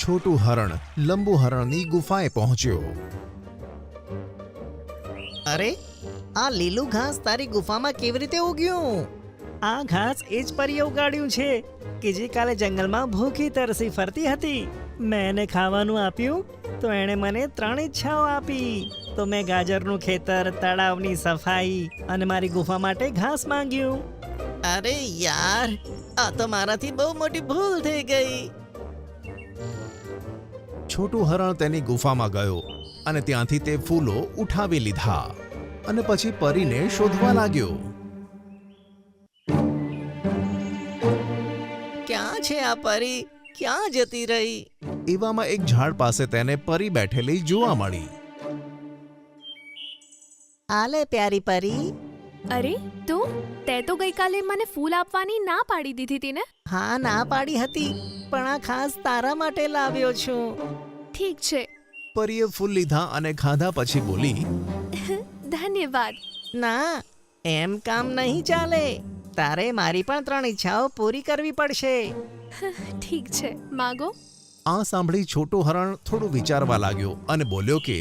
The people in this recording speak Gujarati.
છોટું હરણ લંબુ હરણની ગુફાએ પહોંચ્યો. અરે આ લીલું ઘાસ તારી ગુફામાં કેવી રીતે ઉગ્યું? આ ઘાસ એ જ પરીએ ઉગાડ્યું છે કે જે કાલે જંગલમાં ભૂખી તરસી ફરતી હતી. મેં એને ખાવાનું આપ્યું તો એણે મને 3 ઈચ્છાઓ આપી. તો મેં ગાજરનું ખેતર, તળાવની સફાઈ અને મારી ગુફા માટે ઘાસ માંગ્યું. અરે યાર, આ તો મારાથી બહુ મોટી ભૂલ થઈ ગઈ. છોટું હરણ તેની ગુફામાં ગયો અને ત્યાંથી તે ફૂલો ઉઠાવી લીધા અને પછી પરીને શોધવા લાગ્યો. ક્યાં છે આ પરી? ક્યાં જતી રહી? એવામાં એક ઝાડ પાસે તેને પરી બેઠેલી જોવા મળી. આલે પ્યારી પરી. અરે તું તે તો ગઈકાલે મને ફૂલ આપવાની ના પાડી દીધી હતી ને? હા, ના પાડી હતી, પણ આ ખાસ તારા માટે લાવ્યો છું. ઠીક છે, પરીએ ફૂલ લીધા અને ખાધા પછી બોલી, ધન્યવાદ. ના, એમ કામ નહીં ચાલે. તારે મારી પણ 3 ઈચ્છાઓ પૂરી કરવી પડશે. ઠીક છે, માગો. આ સાંભળી છોટું હરણ થોડું વિચારવા લાગ્યો અને બોલ્યો કે